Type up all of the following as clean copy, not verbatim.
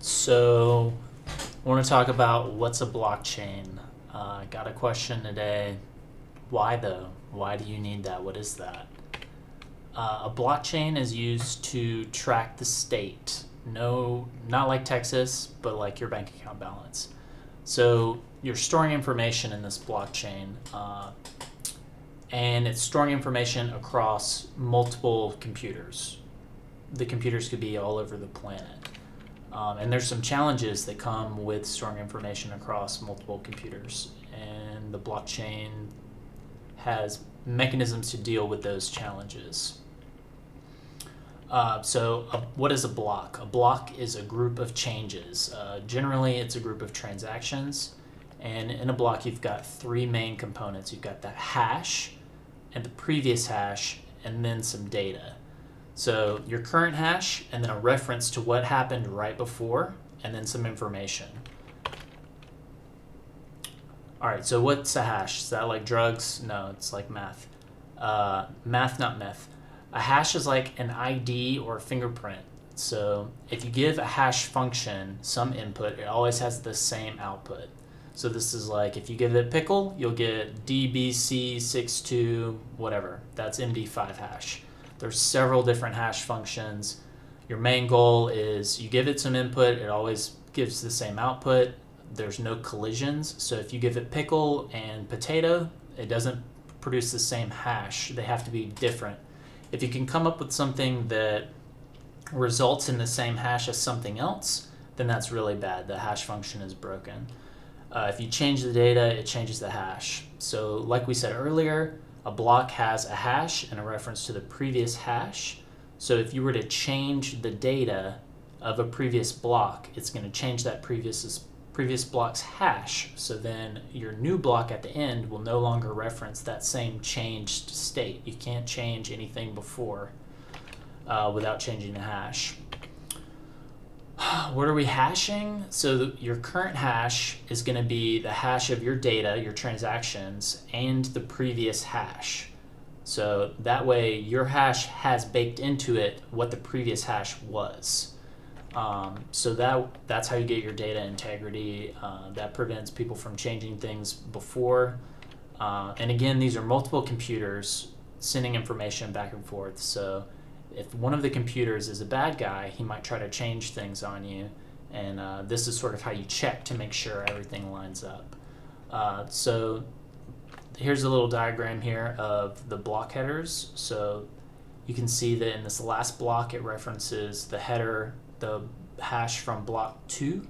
So, I want to talk about what's a blockchain. Got a question today. Why though? Why do you need that? What is that? A blockchain is used to track the state. No, not like Texas, but like your bank account balance. So you're storing information in this blockchain, and it's storing information across multiple computers. The computers could be all over the planet. And there's some challenges that come with storing information across multiple computers. And the blockchain has mechanisms to deal with those challenges. What is a block? A block is a group of changes. Generally, it's a group of transactions. And in a block, you've got three main components. You've got the hash, and the previous hash, and then some data. So your current hash, and then a reference to what happened right before, and then some information. All right, so what's a hash? Is that like drugs? No, it's like math. Math, not meth. A hash is like an ID or a fingerprint. So if you give a hash function some input, it always has the same output. So this is like if you give it pickle, you'll get DBC62, whatever. That's MD5 hash. There's several different hash functions. Your main goal is you give it some input, it always gives the same output. There's no collisions. So if you give it pickle and potato, it doesn't produce the same hash. They have to be different. If you can come up with something that results in the same hash as something else, then that's really bad. The hash function is broken. If you change the data, it changes the hash. So like we said earlier, a block has a hash and a reference to the previous hash. So if you were to change the data of a previous block, it's going to change that previous block's hash. So then your new block at the end will no longer reference that same changed state. You can't change anything before without changing the hash. What are we hashing? So your current hash is going to be the hash of your data, your transactions, and the previous hash. So that way your hash has baked into it what the previous hash was. So that's how you get your data integrity. That prevents people from changing things before. And again, these are multiple computers sending information back and forth. So if one of the computers is a bad guy, he might try to change things on you. And this is sort of how you check to make sure everything lines up. So here's a little diagram here of the block headers. So you can see that in this last block, it references the header, the hash from block 2.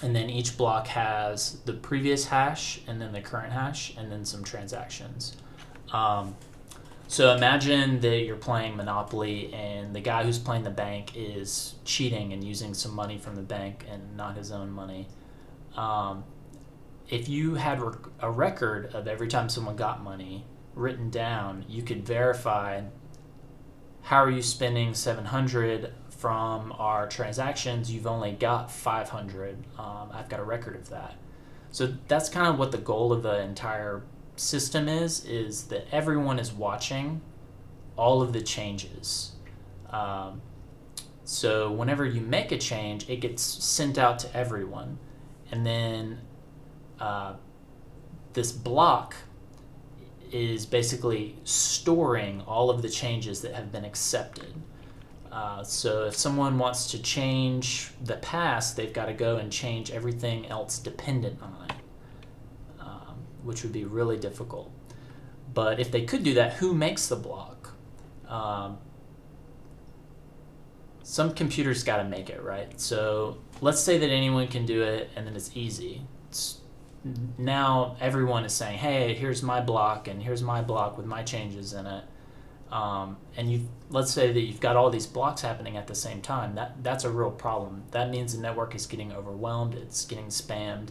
And then each block has the previous hash, and then the current hash, and then some transactions. So imagine that you're playing Monopoly and the guy who's playing the bank is cheating and using some money from the bank and not his own money. If you had a record of every time someone got money written down, you could verify how are you spending 700 from our transactions. You've only got 500. I've got a record of that. So that's kind of what the goal of the entire system is that everyone is watching all of the changes. So whenever you make a change, it gets sent out to everyone. And then this block is basically storing all of the changes that have been accepted. So if someone wants to change the past, they've got to go and change everything else dependent on it, which would be really difficult. But if they could do that, who makes the block? Some computers got to make it, right? So let's say that anyone can do it and then it's easy. Now everyone is saying, hey, here's my block and here's my block with my changes in it. And let's say that you've got all these blocks happening at the same time. That's a real problem. That means the network is getting overwhelmed, it's getting spammed,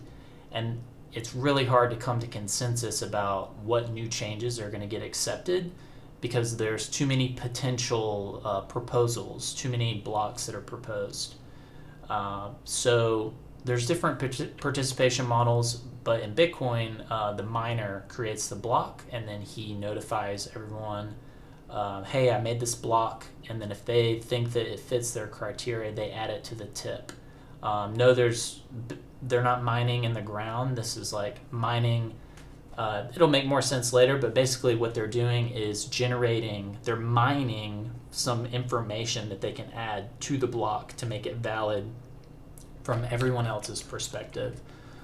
and it's really hard to come to consensus about what new changes are going to get accepted because there's too many potential proposals, too many blocks that are proposed. So there's different participation models, but in Bitcoin, the miner creates the block and then he notifies everyone hey, I made this block, and then if they think that it fits their criteria, they add it to the tip. No, they're not mining in the ground. This is like mining. It'll make more sense later, but basically what they're doing is they're mining some information that they can add to the block to make it valid from everyone else's perspective.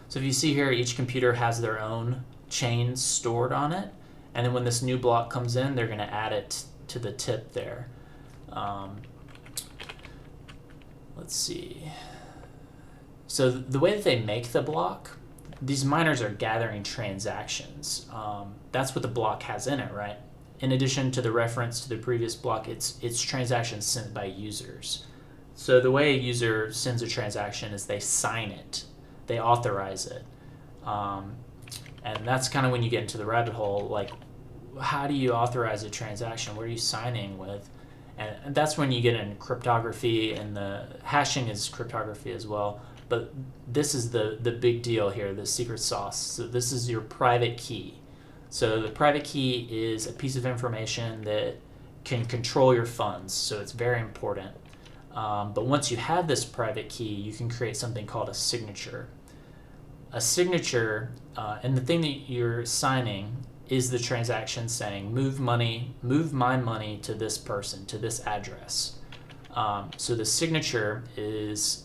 So if you see here, each computer has their own chains stored on it, and then when this new block comes in, they're going to add it to the tip there. Let's see. So the way that they make the block, these miners are gathering transactions. That's what the block has in it, right? In addition to the reference to the previous block, it's transactions sent by users. So the way a user sends a transaction is they sign it, they authorize it. And that's kind of when you get into the rabbit hole, like, how do you authorize a transaction? What are you signing with? And that's when you get in cryptography, and the hashing is cryptography as well. But this is the big deal here, the secret sauce. So this is your private key. So the private key is a piece of information that can control your funds. So it's very important. But once you have this private key, you can create something called a signature. A signature, and the thing that you're signing is the transaction saying, move my money to this person, to this address. So the signature is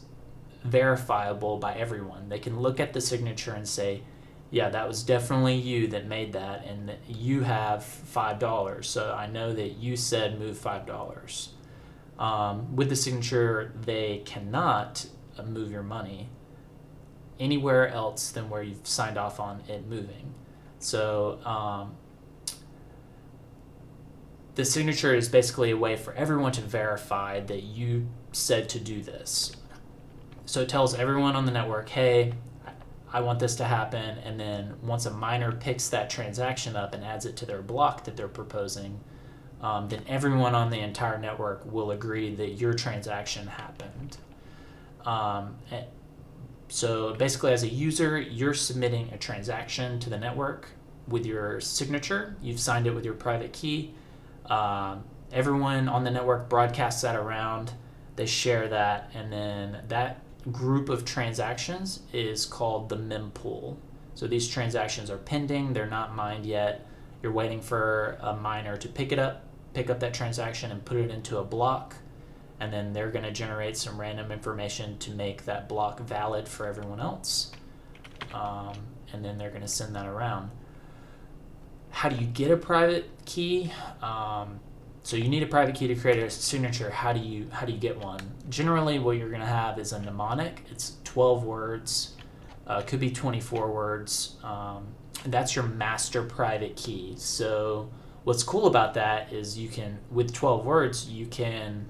verifiable by everyone. They can look at the signature and say, yeah, that was definitely you that made that, and you have $5, so I know that you said move $5. With the signature, they cannot move your money anywhere else than where you've signed off on it moving. So the signature is basically a way for everyone to verify that you said to do this. So it tells everyone on the network, hey, I want this to happen, and then once a miner picks that transaction up and adds it to their block that they're proposing, then everyone on the entire network will agree that your transaction happened. So basically, as a user, you're submitting a transaction to the network with your signature. You've signed it with your private key. Everyone on the network broadcasts that around. They share that, and then that group of transactions is called the mempool. So these transactions are pending. They're not mined yet. You're waiting for a miner to pick up that transaction and put it into a block, and then they're going to generate some random information to make that block valid for everyone else, and then they're going to send that around. How do you get a private key? So you need a private key to create a signature. How do you get one? Generally, what you're going to have is a mnemonic. It's 12 words. Could be 24 words. And that's your master private key. So what's cool about that is you can, with 12 words, you can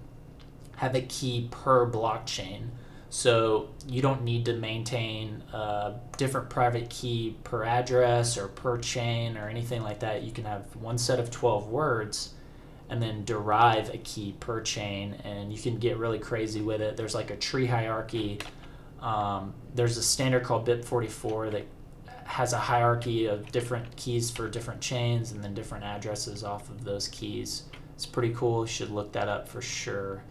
have a key per blockchain. So you don't need to maintain a different private key per address or per chain or anything like that. You can have one set of 12 words and then derive a key per chain, and you can get really crazy with it. There's like a tree hierarchy. There's a standard called BIP44 that has a hierarchy of different keys for different chains and then different addresses off of those keys. It's pretty cool. You should look that up for sure.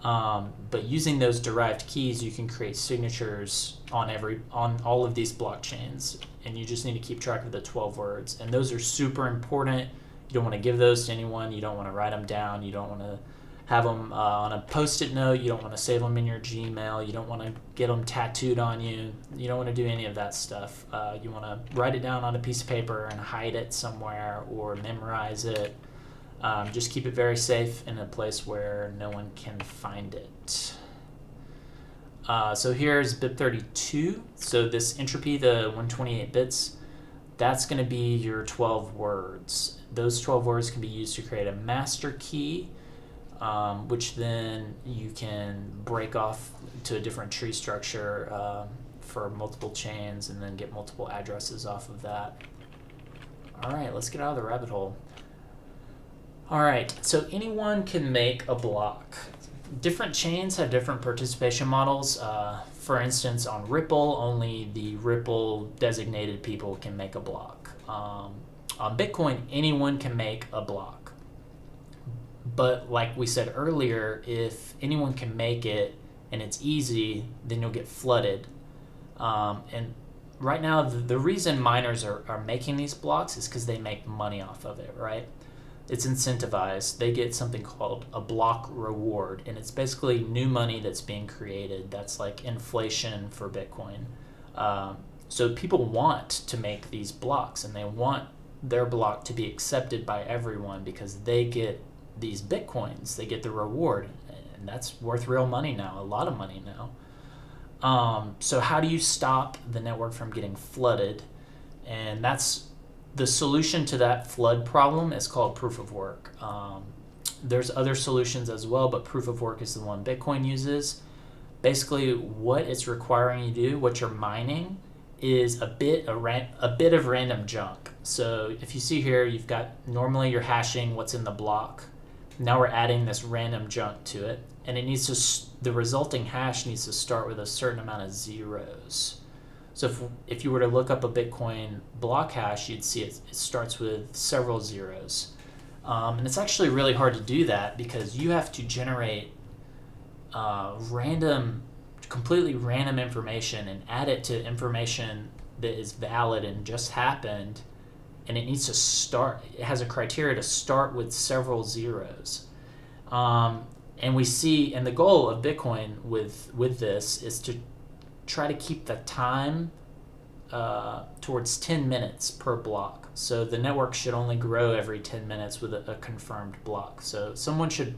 But using those derived keys, you can create signatures on all of these blockchains, and you just need to keep track of the 12 words. And those are super important. You don't want to give those to anyone. You don't want to write them down. You don't want to have them on a Post-it note. You don't want to save them in your Gmail. You don't want to get them tattooed on you. You don't want to do any of that stuff. You want to write it down on a piece of paper and hide it somewhere or memorize it. Just keep it very safe in a place where no one can find it. So here's BIP32. So this entropy, the 128 bits, that's going to be your 12 words. Those 12 words can be used to create a master key, which then you can break off to a different tree structure for multiple chains and then get multiple addresses off of that. All right, let's get out of the rabbit hole. All right, so anyone can make a block. Different chains have different participation models. For instance, on Ripple, only the Ripple designated people can make a block. On Bitcoin, anyone can make a block. But like we said earlier, if anyone can make it and it's easy, then you'll get flooded. And right now, the reason miners are making these blocks is because they make money off of it, right? It's incentivized. They get something called a block reward, and it's basically new money that's being created. That's like inflation for Bitcoin. So people want to make these blocks, and they want their block to be accepted by everyone because they get these Bitcoins. They get the reward, and that's worth real money now, a lot of money now. So how do you stop the network from getting flooded? And that's the solution to that flood problem is called proof of work. There's other solutions as well, but proof of work is the one Bitcoin uses. Basically, what it's requiring you to do, what you're mining, is a bit of random junk. So if you see here, you've got normally you're hashing what's in the block. Now we're adding this random junk to it, and it needs to the resulting hash needs to start with a certain amount of zeros. So if you were to look up a Bitcoin block hash, you'd see it starts with several zeros. And it's actually really hard to do that because you have to generate completely random information and add it to information that is valid and just happened, and it needs to start. It has a criteria to start with several zeros. And we see, and the goal of Bitcoin with this is to try to keep the time towards 10 minutes per block. So the network should only grow every 10 minutes with a confirmed block. So someone should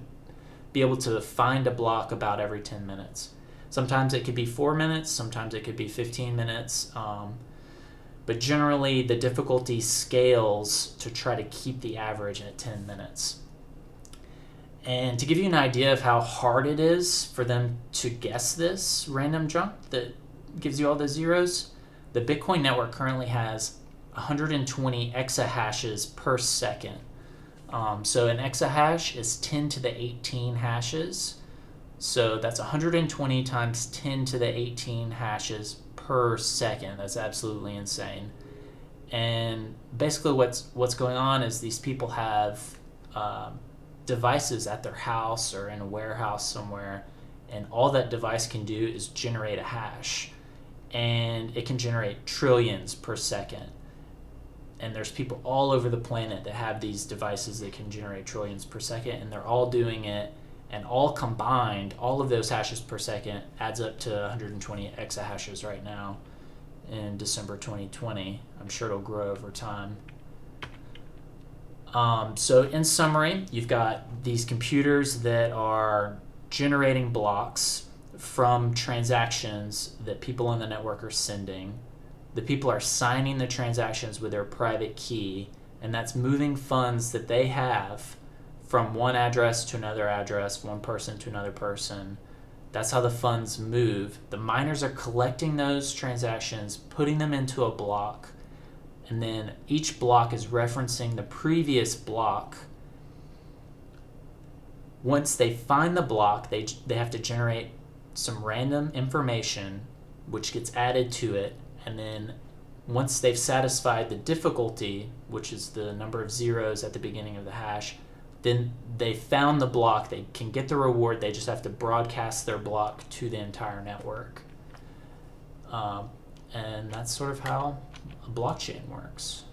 be able to find a block about every 10 minutes. Sometimes it could be 4 minutes, sometimes it could be 15 minutes. But generally the difficulty scales to try to keep the average at 10 minutes. And to give you an idea of how hard it is for them to guess this random junk that gives you all the zeros, the Bitcoin network currently has 120 exahashes per second. So an exahash is 10 to the 18 hashes. So that's 120 times 10 to the 18 hashes per second. That's absolutely insane. And basically what's going on is these people have devices at their house or in a warehouse somewhere, and all that device can do is generate a hash, and it can generate trillions per second. And there's people all over the planet that have these devices that can generate trillions per second, and they're all doing it, and all combined, all of those hashes per second adds up to 120 exahashes right now in December 2020. I'm sure it'll grow over time. So in summary, you've got these computers that are generating blocks from transactions that people in the network are sending. The people are signing the transactions with their private key, and that's moving funds that they have from one address to another address, one person to another person. That's how the funds move. The miners are collecting those transactions, putting them into a block, and then each block is referencing the previous block. Once they find the block, they have to generate some random information which gets added to it, and then once they've satisfied the difficulty, which is the number of zeros at the beginning of the hash, then they found the block. They can get the reward. They just have to broadcast their block to the entire network. And that's sort of how a blockchain works.